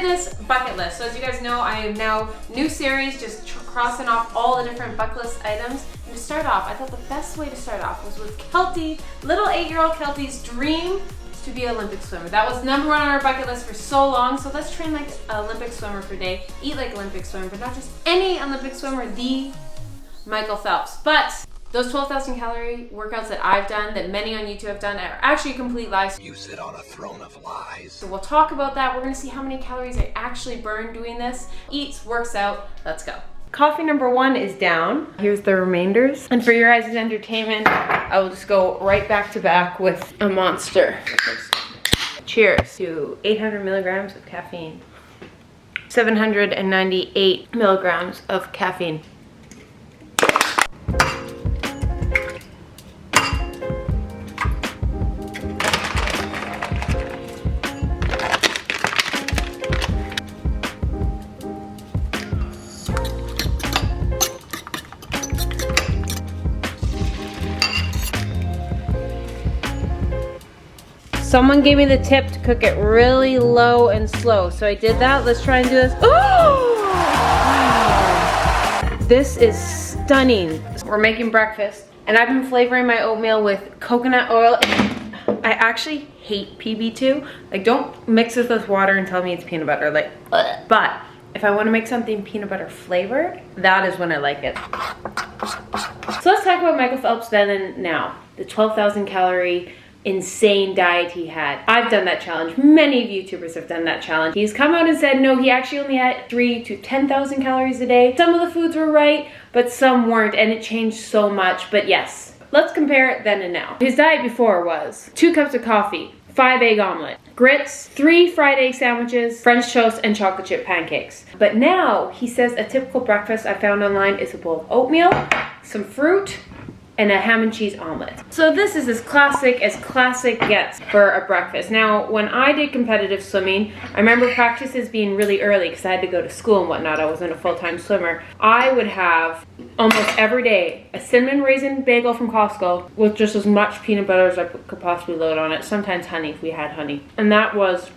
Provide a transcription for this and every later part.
fitness bucket list. So as you guys know, I am now new series, just crossing off all the different bucket list items. And to start off, I thought the best way to start off was with Kelty, little 8-year-old Kelty's dream to be an Olympic swimmer. That was #1 on our bucket list for so long. So let's train like an Olympic swimmer for a day, eat like an Olympic swimmer, but not just any Olympic swimmer, the Micheal Phelps. But those 12,000 calorie workouts that I've done, that many on YouTube have done, are actually complete lies. You sit on a throne of lies. So we'll talk about that. We're gonna see how many calories I actually burn doing this. Eats, works out, let's go. Coffee #1 is down. Here's the remainders. And for your guys' entertainment, I will just go right back to back with a monster. Cheers to 800 milligrams of caffeine. 798 milligrams of caffeine. Someone gave me the tip to cook it really low and slow, so I did that. Let's try and do this. Oh! Wow. This is stunning. We're making breakfast, and I've been flavoring my oatmeal with coconut oil. I actually hate PB2. Like, don't mix this with water and tell me it's peanut butter. Like, but if I want to make something peanut butter flavored, that is when I like it. So let's talk about Micheal Phelps then and now. The 12,000 calorie insane diet he had. I've done that challenge. Many YouTubers have done that challenge. He's come out and said no, he actually only had 3,000 to 10,000 calories a day. Some of the foods were right, but some weren't, and it changed so much. But yes, let's compare it then and now. His diet before was 2 cups of coffee, 5 egg omelet, grits, 3 fried egg sandwiches, French toast, and chocolate chip pancakes. But now he says a typical breakfast I found online is a bowl of oatmeal, some fruit, and a ham and cheese omelet. So this is as classic gets for a breakfast. Now, when I did competitive swimming, I remember practices being really early because I had to go to school and whatnot. I wasn't a full-time swimmer. I would have almost every day a cinnamon raisin bagel from Costco with just as much peanut butter as I could possibly load on it. Sometimes honey if we had honey. And that was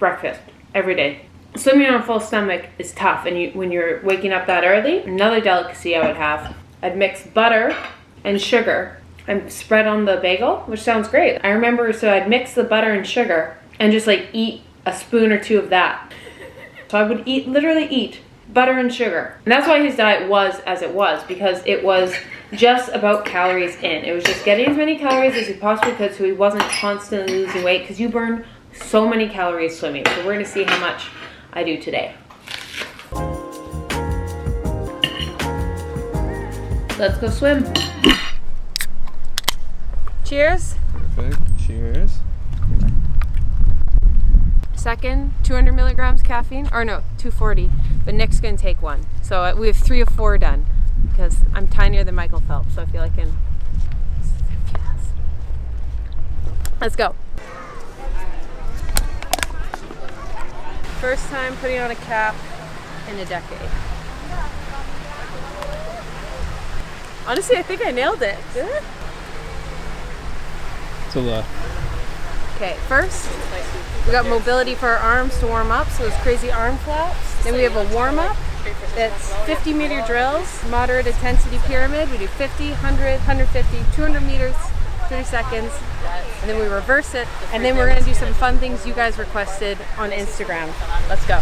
breakfast every day. Swimming on a full stomach is tough, and when you're waking up that early, another delicacy I would have, I'd mix butter and sugar and spread on the bagel, which sounds great. I remember, so I'd mix the butter and sugar and just like eat a spoon or 2 of that. So I would literally eat butter and sugar. And that's why his diet was as it was, because it was just about calories in. It was just getting as many calories as he possibly could so he wasn't constantly losing weight, because you burn so many calories swimming. So we're gonna see how much I do today. Let's go swim. Cheers. Perfect. Cheers. Second, 200 milligrams caffeine, or no, 240. But Nick's gonna take 1. So we have 3 of 4 done because I'm tinier than Micheal Phelps, so I feel I can. Let's go. First time putting on a cap in a decade. Honestly, I think I nailed it. Did it? It's a lot. Okay, first, we got mobility for our arms to warm up, so those crazy arm flaps. Then we have a warm-up that's 50-meter drills, moderate intensity pyramid. We do 50, 100, 150, 200 meters, 30 seconds, and then we reverse it. And then we're gonna do some fun things you guys requested on Instagram. Let's go.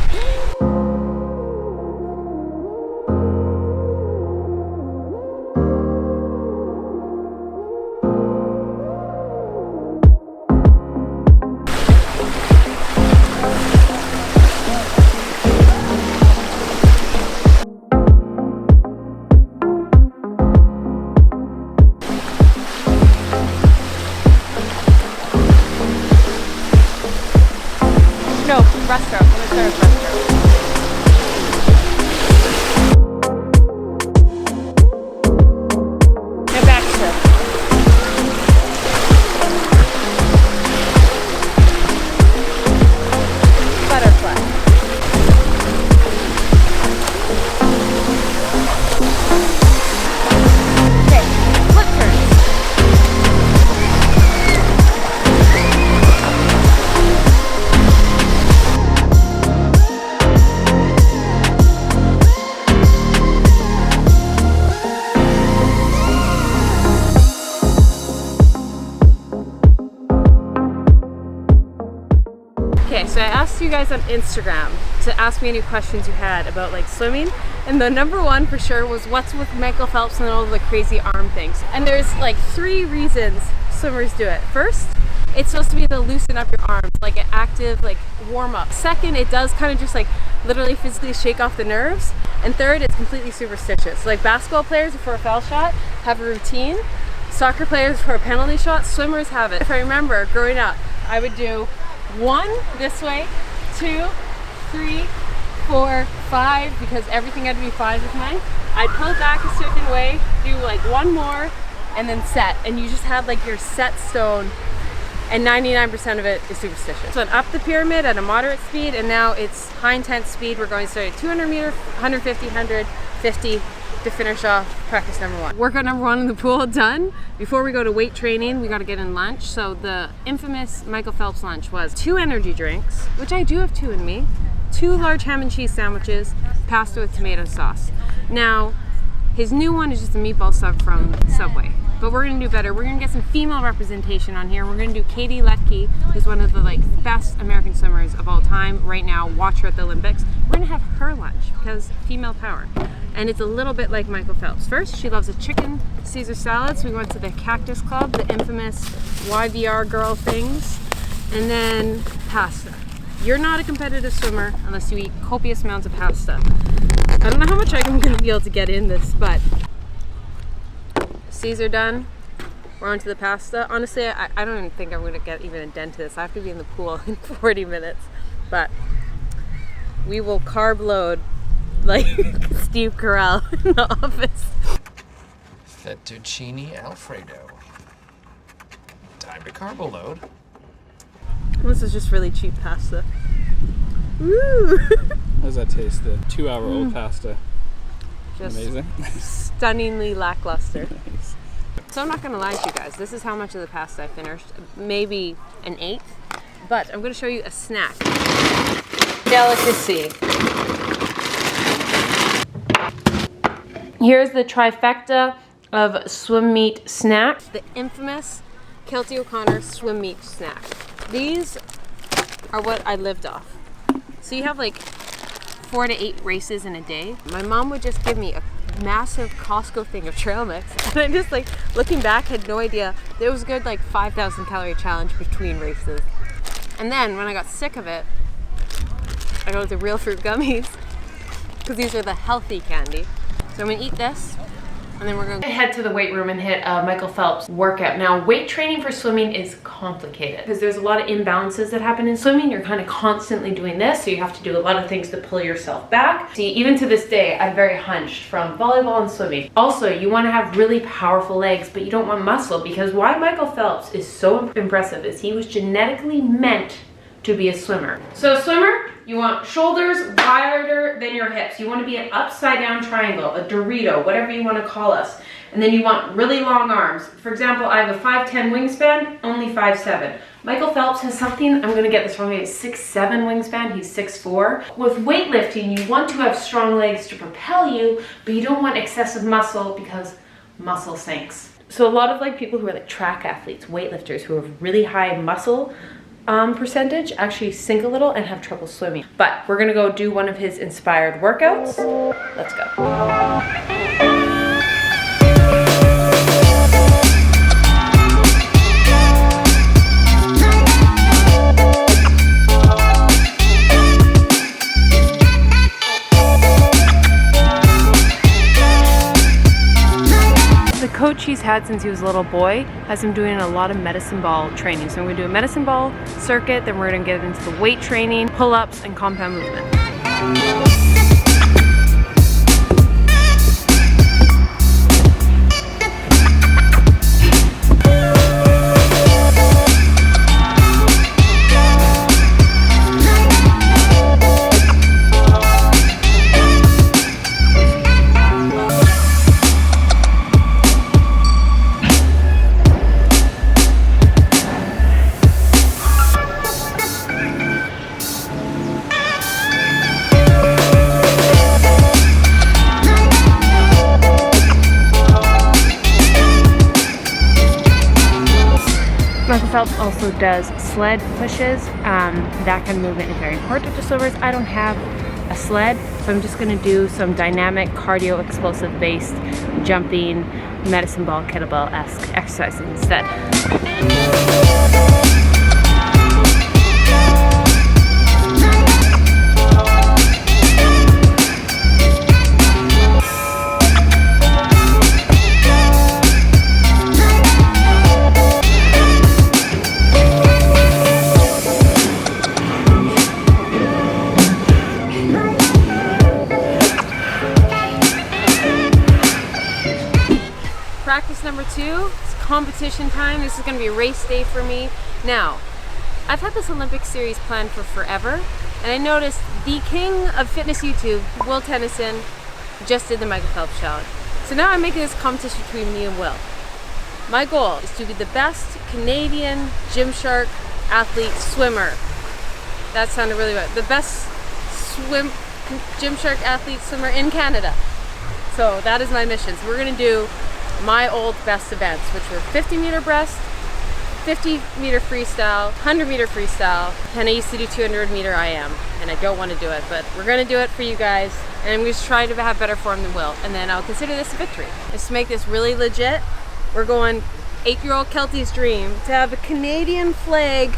No, breaststroke. I'm gonna start with breaststroke. And back stroke. Butterfly. Okay, flip turn. you guys on Instagram to ask me any questions you had about like swimming, and the number one for sure was what's with Micheal Phelps and all the crazy arm things. And there's like 3 reasons swimmers do it. First, it's supposed to be to loosen up your arms, like an active like warm up. Second, it does kind of just like literally physically shake off the nerves. And third, it's completely superstitious. Like basketball players before a foul shot have a routine. Soccer players for a penalty shot, swimmers have it. If I remember growing up, I would do 1 this way, 2, 3, 4, 5, because everything had to be 5 with mine. I'd pull it back a certain way, do like 1 more, and then set. And you just have like your set stone, and 99% of it is superstitious. So up the pyramid at a moderate speed, and now it's high intense speed. We're going to start at 200 meter, 150, 150 to finish off practice number 1. Workout number 1 in the pool done. Before we go to weight training, we got to get in lunch. So the infamous Micheal Phelps lunch was 2 energy drinks, which I do have 2 in me, 2 large ham and cheese sandwiches, pasta with tomato sauce. Now, his new one is just a meatball sub from Subway. But we're gonna do better. We're gonna get some female representation on here. We're gonna do Katie Ledecky, who's one of the like best American swimmers of all time right now. Watch her at the Olympics. We're gonna have her lunch because female power. And it's a little bit like Micheal Phelps. First, she loves a chicken Caesar salad, so we went to the Cactus Club, the infamous YVR girl things, and then pasta. You're not a competitive swimmer unless you eat copious amounts of pasta. I don't know how much I'm gonna be able to get in this, but Caesar done. We're on to the pasta. Honestly, I don't even think I'm gonna get even a dent to this. I have to be in the pool in 40 minutes, but we will carb load like Steve Carell in the office. Fettuccine Alfredo. Time to carbo load. This is just really cheap pasta. Woo! How does that taste? The 2-hour-old pasta. Just amazing. Stunningly lackluster. Nice. So I'm not gonna lie to you guys, this is how much of the pasta I finished. Maybe an 1/8, but I'm gonna show you a snack. Delicacy. Here's the trifecta of swim meet snacks. The infamous Kelty O'Connor swim meet snack. These are what I lived off. So you have like 4 to 8 races in a day. My mom would just give me a massive Costco thing of trail mix, and I just like looking back had no idea there was a good like 5,000 calorie challenge between races. And then when I got sick of it, I got the real fruit gummies because these are the healthy candy. So I'm gonna eat this, and then we're gonna head to the weight room and hit a Micheal Phelps workout. Now, weight training for swimming is complicated because there's a lot of imbalances that happen in swimming. You're kind of constantly doing this, so you have to do a lot of things to pull yourself back. See, even to this day, I'm very hunched from volleyball and swimming. Also, you want to have really powerful legs, but you don't want muscle, because why Micheal Phelps is so impressive is he was genetically meant to be a swimmer. So a swimmer, you want shoulders wider than your hips. You want to be an upside down triangle, a Dorito, whatever you want to call us. And then you want really long arms. For example, I have a 5'10" wingspan, only 5'7". Micheal Phelps has something, I'm gonna get this wrong, he's 6'7" wingspan, he's 6'4". With weightlifting, you want to have strong legs to propel you, but you don't want excessive muscle because muscle sinks. So a lot of like people who are like track athletes, weightlifters who have really high muscle percentage actually sink a little and have trouble swimming. But we're gonna go do one of his inspired workouts. Let's go. Coach he's had since he was a little boy has him doing a lot of medicine ball training. So we're gonna do a medicine ball circuit, then we're gonna get into the weight training, pull-ups, and compound movement. Michael Phelps also does sled pushes. That kind of movement is very important to swimmers. I don't have a sled, so I'm just gonna do some dynamic cardio explosive based jumping medicine ball kettlebell-esque exercises instead. Practice number 2, it's competition time. This is going to be race day for me. Now, I've had this Olympic series planned for forever, and I noticed the king of fitness YouTube, Will Tennyson, just did the Michael Phelps challenge. So now I'm making this competition between me and Will. My goal is to be the best Canadian Gymshark athlete swimmer. That sounded really good. The best Gymshark athlete swimmer in Canada. So that is my mission. So we're going to do my old best events, which were 50-meter breast, 50-meter freestyle, 100-meter freestyle, and I used to do 200-meter IM, and I don't want to do it, but we're going to do it for you guys, and I'm going to try to have better form than Will, and then I'll consider this a victory. Just to make this really legit, we're going 8-year-old Kelty's dream to have a Canadian flag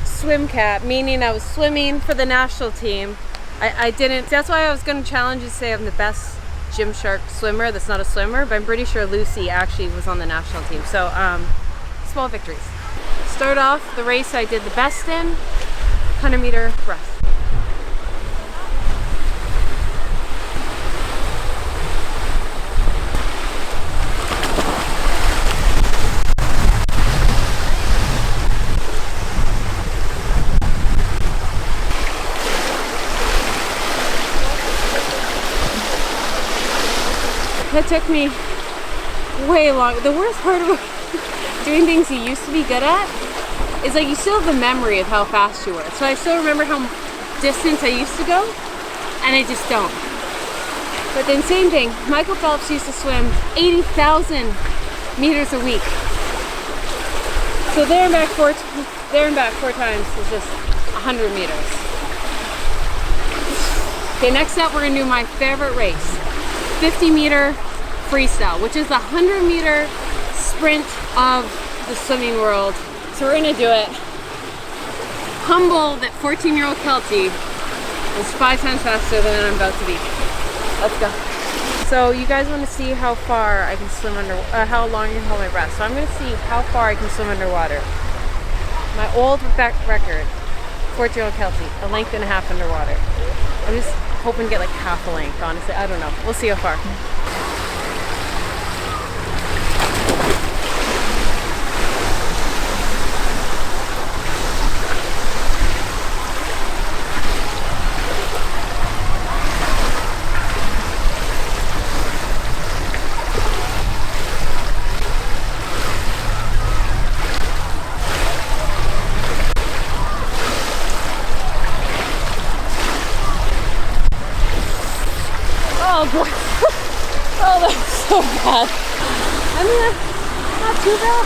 swim cap, meaning I was swimming for the national team. I didn't, that's why I was going to challenge you to say I'm the best Gymshark swimmer that's not a swimmer, but I'm pretty sure Lucy actually was on the national team. So small victories. Start off the race I did the best in 100-meter breast. That took me way long. The worst part of doing things you used to be good at is like you still have the memory of how fast you were. So I still remember how distance I used to go, and I just don't. But then same thing, Michael Phelps used to swim 80,000 meters a week. So there and back four times is just 100 meters. Okay, next up we're gonna do my favorite race. 50-meter freestyle, which is the 100-meter sprint of the swimming world. So we're gonna do it. Humble that 14-year-old Kelty is 5 times faster than I'm about to be. Let's go. So you guys want to see how far I can swim under, how long I can hold my breath. So I'm gonna see how far I can swim underwater. My old record, 14-year-old Kelty, a length and a half underwater. I'm just hoping to get like half a length, honestly. I don't know. We'll see how far. Oh boy. Oh, that's so bad. I mean, not too bad.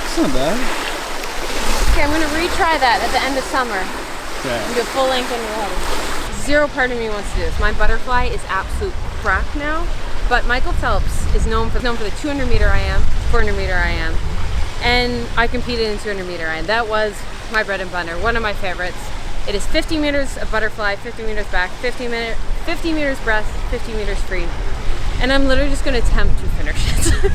It's not bad. Okay, I'm gonna retry that at the end of summer. Okay. And do full length underwater. Zero part of me wants to do this. My butterfly is absolute crap now, but Michael Phelps is known for the 200-meter IM, 400-meter IM, and I competed in 200-meter IM. That was my bread and butter, one of my favorites. It is 50 meters of butterfly, 50 meters back, 50 meters breast, 50 meters free. And I'm literally just going to attempt to finish it.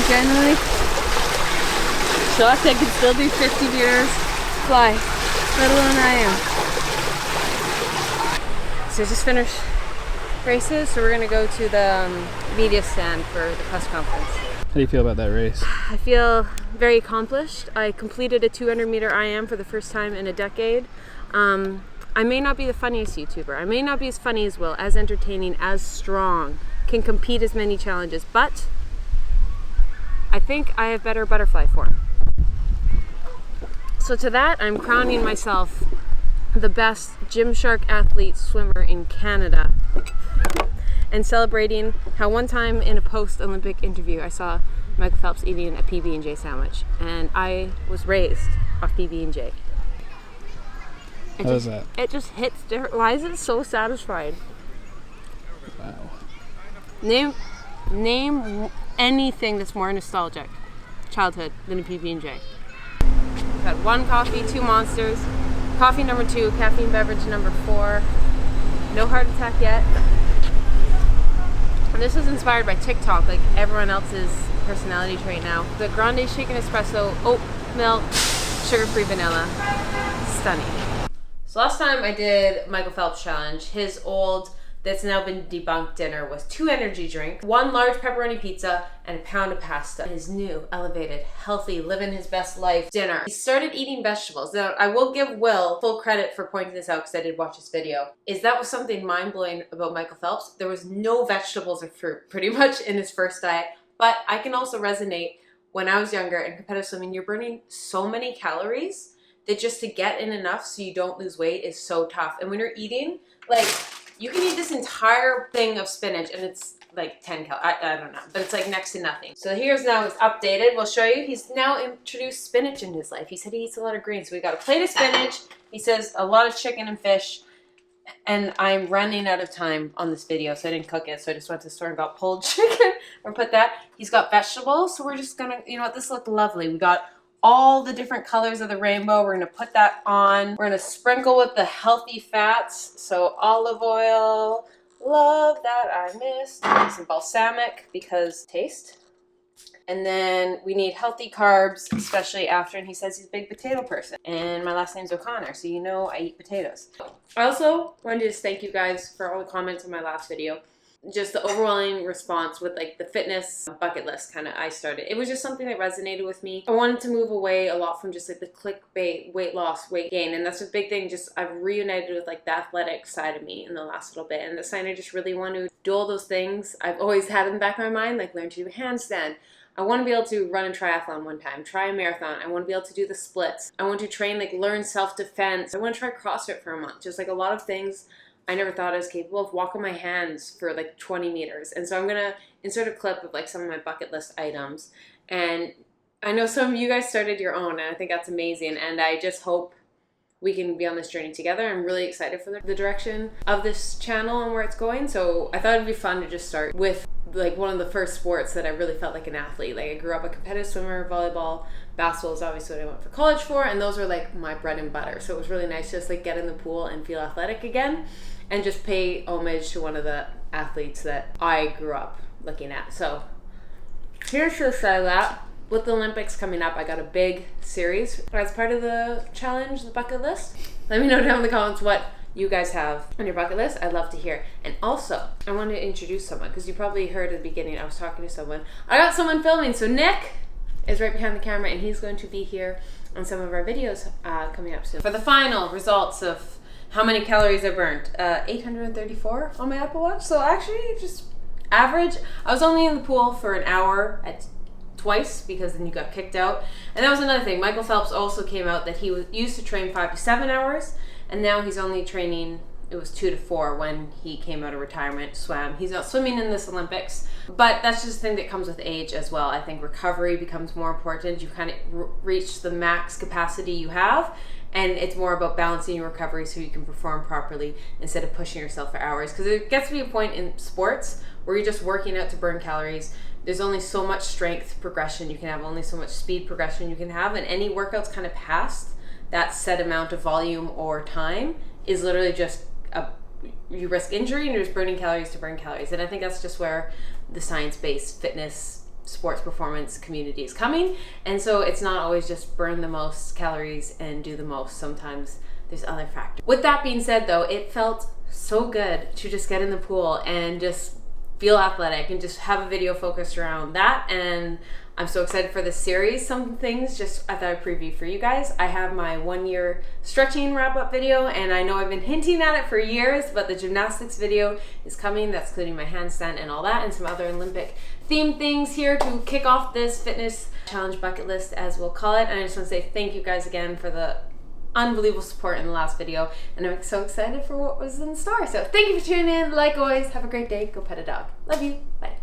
Generally, so I can still do 50 meters fly, let alone I am. So just finished races, so we're gonna go to the media stand for the press conference. How do you feel about that race? I feel very accomplished. I completed a 200-meter IM for the first time in a decade. I may not be the funniest YouTuber. I may not be as funny as Will, as entertaining, as strong, can compete as many challenges, but I think I have better butterfly form. So to that, I'm crowning myself the best gymshark athlete swimmer in Canada, and celebrating how one time in a post-Olympic interview I saw Michael Phelps eating a PB&J sandwich, and I was raised off PB&J. How was that? It just hits different. Why is it so satisfied? Wow. Name anything that's more nostalgic childhood than a PB&J. I've had 1 coffee, 2 monsters, coffee number 2, caffeine beverage number 4, no heart attack yet. And this is inspired by TikTok, like everyone else's personality trait now. The grande shaken espresso, oat milk, sugar-free vanilla, stunning. So last time I did Michael Phelps challenge, his old, that's now been debunked dinner was 2 energy drinks, 1 large pepperoni pizza, and a pound of pasta. His new, elevated, healthy, living his best life dinner. He started eating vegetables. Now, I will give Will full credit for pointing this out because I did watch his video. That was something mind-blowing about Michael Phelps. There was no vegetables or fruit pretty much in his first diet, but I can also resonate. When I was younger in competitive swimming, you're burning so many calories that just to get in enough so you don't lose weight is so tough. And when you're eating, like, you can eat this entire thing of spinach and it's like 10 calories. I don't know, but it's like next to nothing. So here's now it's updated. We'll show you. He's now introduced spinach in his life. He said he eats a lot of greens. So we got a plate of spinach. He says a lot of chicken and fish. And I'm running out of time on this video, so I didn't cook it. So I just went to the store and got pulled chicken or put that. He's got vegetables. So we're just gonna, you know what, this looked lovely. We got all the different colors of the rainbow. We're gonna put that on. We're gonna sprinkle with the healthy fats. So olive oil, love that I missed. Some balsamic because taste. And then we need healthy carbs, especially after, and he says he's a big potato person. And my last name's O'Connor, so you know I eat potatoes. I also wanted to just thank you guys for all the comments on my last video. Just the overwhelming response with like the fitness bucket list kind of I started. It was just something that resonated with me. I wanted to move away a lot from just like the clickbait, weight loss, weight gain. And that's a big thing. Just I've reunited with like the athletic side of me in the last little bit. And the sign I just really want to do all those things I've always had in the back of my mind, like learn to do a handstand. I want to be able to run a triathlon one time, try a marathon. I want to be able to do the splits. I want to train, like learn self-defense. I want to try CrossFit for a month. Just like a lot of things I never thought I was capable of. Walk on my hands for like 20 meters. And so I'm going to insert a clip of like some of my bucket list items. And I know some of you guys started your own, and I think that's amazing. And I just hope we can be on this journey together. I'm really excited for the direction of this channel and where it's going. So I thought it'd be fun to just start with like one of the first sports that I really felt like an athlete. Like I grew up a competitive swimmer, volleyball, basketball is obviously what I went for college for, and those were like my bread and butter. So it was really nice to just like get in the pool and feel athletic again and just pay homage to one of the athletes that I grew up looking at. So here's to that. With the Olympics coming up, I got a big series as part of the challenge, the bucket list. Let me know down in the comments what you guys have on your bucket list. I'd love to hear. And also, I want to introduce someone because you probably heard at the beginning I was talking to someone. I got someone filming. So Nick is right behind the camera and he's going to be here on some of our videos coming up soon. For the final results of how many calories I burned, 834 on my Apple Watch. So actually just average. I was only in the pool for an hour at twice because then you got kicked out. And that was another thing. Michael Phelps also came out that he used to train 5 to 7 hours, and now he's only training, it was 2 to 4 when he came out of retirement, swam. He's not swimming in this Olympics, but that's just a thing that comes with age as well. I think recovery becomes more important. You kind of reach the max capacity you have, and it's more about balancing your recovery so you can perform properly instead of pushing yourself for hours. Because it gets to be a point in sports where you're just working out to burn calories. There's only so much strength progression you can have, only so much speed progression you can have, and any workouts kind of past that set amount of volume or time is literally just you risk injury and you're just burning calories to burn calories. And I think that's just where the science-based fitness sports performance community is coming. And so it's not always just burn the most calories and do the most. Sometimes there's other factors. With that being said though, it felt so good to just get in the pool and just feel athletic and just have a video focused around that. And I'm so excited for this series. Some things just I thought I'd preview for you guys. I have my 1 year stretching wrap up video, and I know I've been hinting at it for years, but the gymnastics video is coming. That's including my handstand and all that, and some other Olympic themed things here to kick off this fitness challenge bucket list, as we'll call it. And I just want to say thank you guys again for the unbelievable support in the last video, and I'm so excited for what was in store. So thank you for tuning in. Like always, have a great day. Go pet a dog. Love you. Bye.